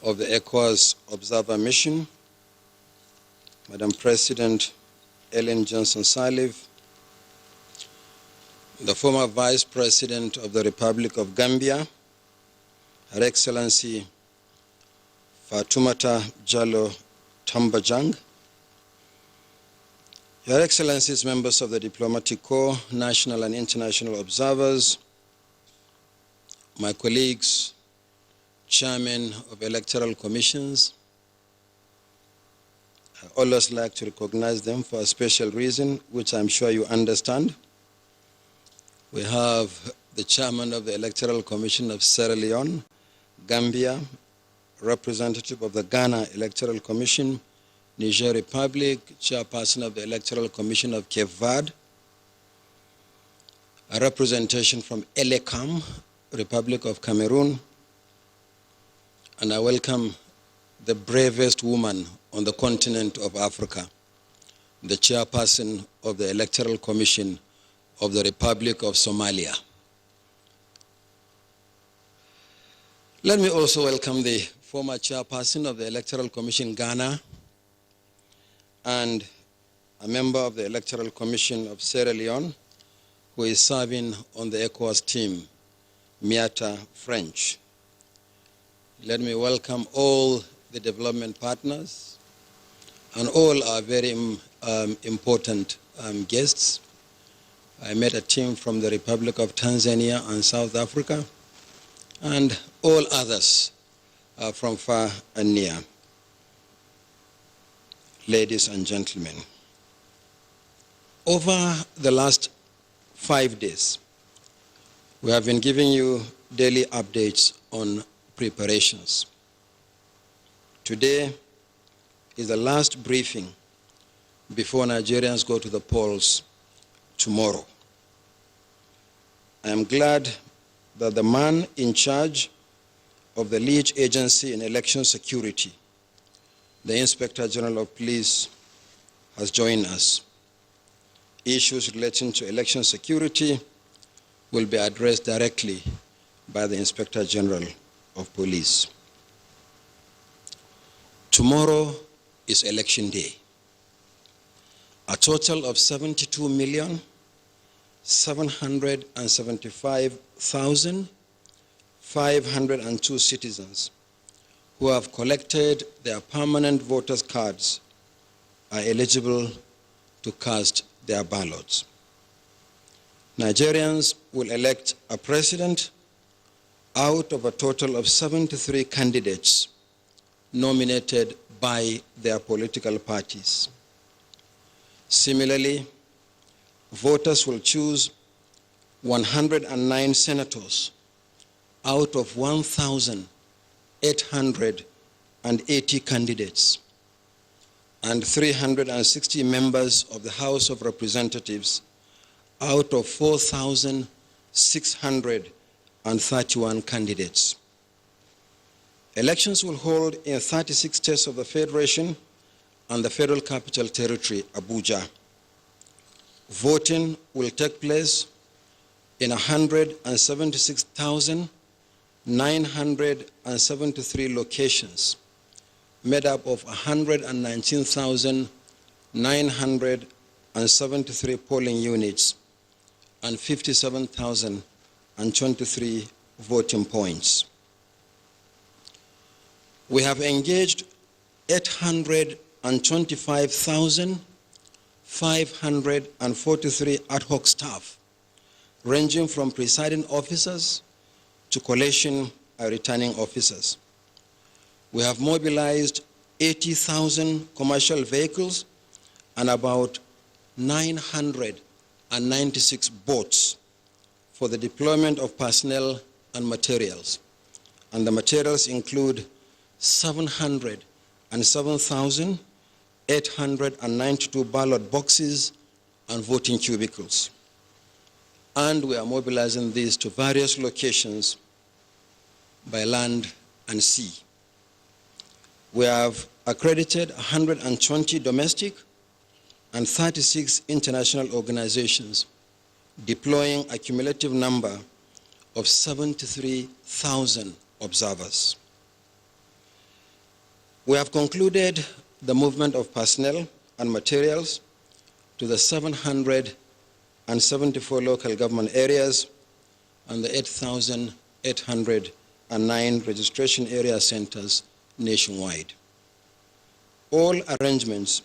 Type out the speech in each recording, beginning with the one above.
of the ECOWAS Observer Mission, Madam President Ellen Johnson Sirleaf, the former Vice President of the Republic of Gambia, Her Excellency Fatoumata Jallow Tambajang, Your Excellencies, members of the Diplomatic Corps, national and international observers, my colleagues, chairmen of electoral commissions, I always like to recognize them for a special reason, which I'm sure you understand. We have the chairman of the Electoral Commission of Sierra Leone, Gambia, representative of the Ghana Electoral Commission, Niger Republic, chairperson of the Electoral Commission of Cape Verde, a representation from Elecam, Republic of Cameroon, and I welcome the bravest woman on the continent of Africa, the chairperson of the Electoral Commission of the Republic of Somalia. Let me also welcome the former chairperson of the Electoral Commission Ghana and a member of the Electoral Commission of Sierra Leone who is serving on the ECOWAS team, Miata French. Let me welcome all the development partners and all our very important guests. I met a team from the Republic of Tanzania and South Africa, and all others from far and near. Ladies and gentlemen, over the last 5 days, we have been giving you daily updates on preparations. Today is the last briefing before Nigerians go to the polls tomorrow. I am glad that the man in charge of the lead agency in election security, the Inspector General of Police, has joined us. Issues relating to election security will be addressed directly by the Inspector General of Police. Tomorrow is election day. A total of 72,775,502 citizens who have collected their permanent voters' cards are eligible to cast their ballots. Nigerians will elect a president out of a total of 73 candidates nominated by their political parties. Similarly, voters will choose 109 senators out of 1,880 candidates and 360 members of the House of Representatives out of 4,631 candidates. Elections will hold in 36 states of the Federation and the Federal Capital Territory, Abuja. Voting will take place in 176,973 locations, made up of 119,973 polling units and 57,023 voting points. We have engaged 825,543 ad hoc staff, ranging from presiding officers to collation and returning officers. We have mobilized 80,000 commercial vehicles and about 996 boats for the deployment of personnel and materials. And the materials include 707,892 ballot boxes and voting cubicles. And we are mobilizing these to various locations by land and sea. We have accredited 120 domestic and 36 international organizations, deploying a cumulative number of 73,000 observers. We have concluded the movement of personnel and materials to the 774 local government areas and the 8,809 registration area centers nationwide. All arrangements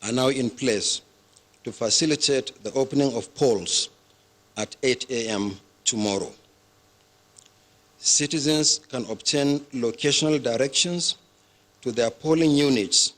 are now in place to facilitate the opening of polls at 8 a.m. tomorrow. Citizens can obtain locational directions to their polling units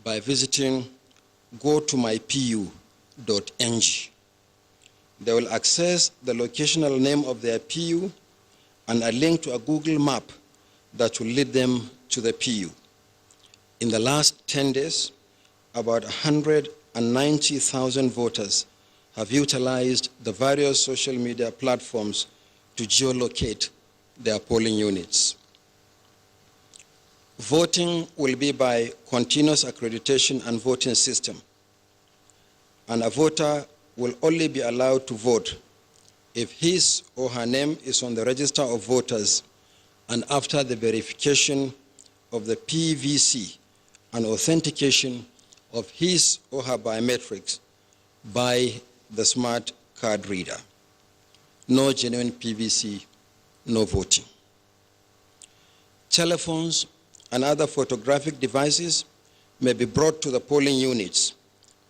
by visiting gotomypu.ng. They will access the locational name of their PU and a link to a Google map that will lead them to the PU. In the last 10 days, about 190,000 voters have utilized the various social media platforms to geolocate their polling units. Voting will be by continuous accreditation and voting system, and a voter will only be allowed to vote if his or her name is on the register of voters and after the verification of the PVC and authentication of his or her biometrics by the smart card reader. No genuine PVC, no voting. Telephones and other photographic devices may be brought to the polling units,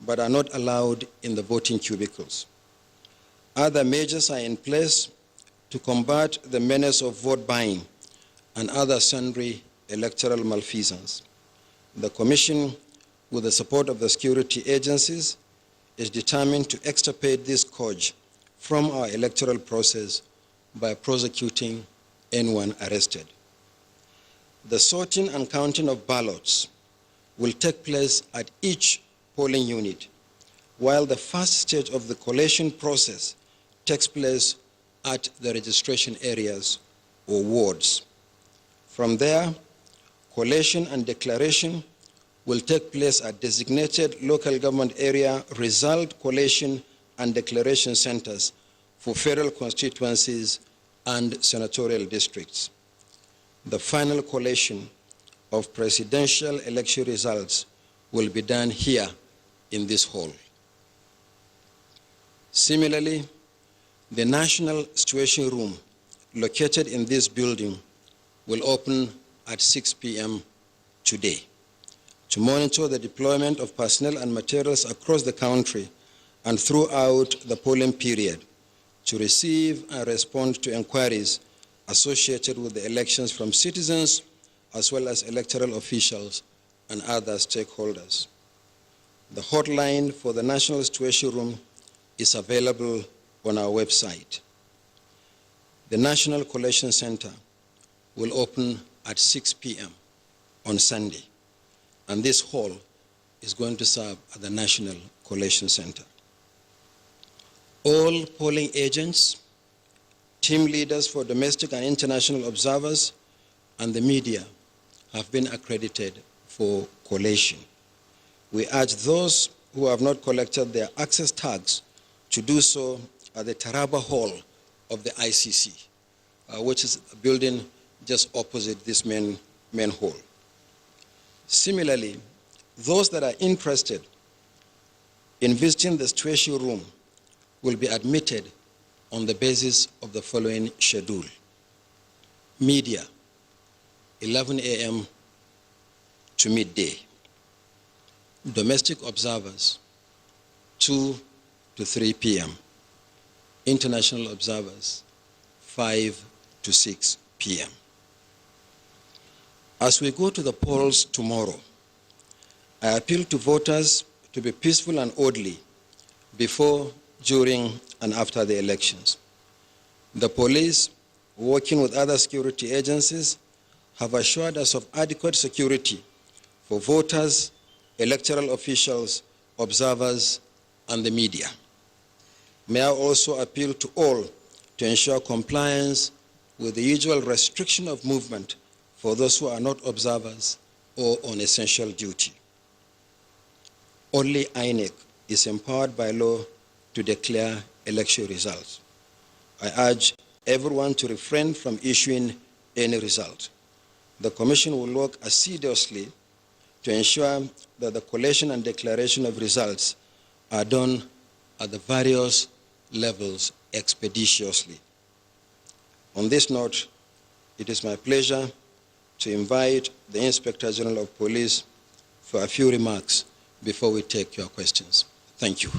but are not allowed in the voting cubicles. Other measures are in place to combat the menace of vote buying and other sundry electoral malfeasance. The Commission, with the support of the security agencies, is determined to extirpate this scourge from our electoral process by prosecuting anyone arrested. The sorting and counting of ballots will take place at each polling unit, while the first stage of the collation process takes place at the registration areas or wards. From there, collation and declaration will take place at designated local government area result collation and declaration centers for federal constituencies and senatorial districts. The final collation of presidential election results will be done here in this hall. Similarly, the National Situation Room located in this building will open at 6 p.m. today to monitor the deployment of personnel and materials across the country and throughout the polling period to receive and respond to inquiries associated with the elections from citizens as well as electoral officials and other stakeholders. The hotline for the National Situation Room is available on our website. The National Collation Center will open at 6 p.m. on Sunday, and this hall is going to serve as the National Collation Center. All polling agents, team leaders for domestic and international observers, and the media have been accredited for collation. We urge those who have not collected their access tags to do so at the Taraba Hall of the ICC, which is a building just opposite this main hall. Similarly, those that are interested in visiting the situation room will be admitted on the basis of the following schedule. Media, 11 a.m. to midday. Domestic observers, 2 to 3 p.m. International observers, 5 to 6 p.m. As we go to the polls tomorrow, I appeal to voters to be peaceful and orderly before, during, and after the elections. The police, working with other security agencies, have assured us of adequate security for voters, electoral officials, observers, and the media. May I also appeal to all to ensure compliance with the usual restriction of movement for those who are not observers or on essential duty. Only INEC is empowered by law to declare election results. I urge everyone to refrain from issuing any result. The Commission will work assiduously to ensure that the collation and declaration of results are done at the various levels expeditiously. On this note, it is my pleasure to invite the Inspector General of Police for a few remarks before we take your questions. Thank you.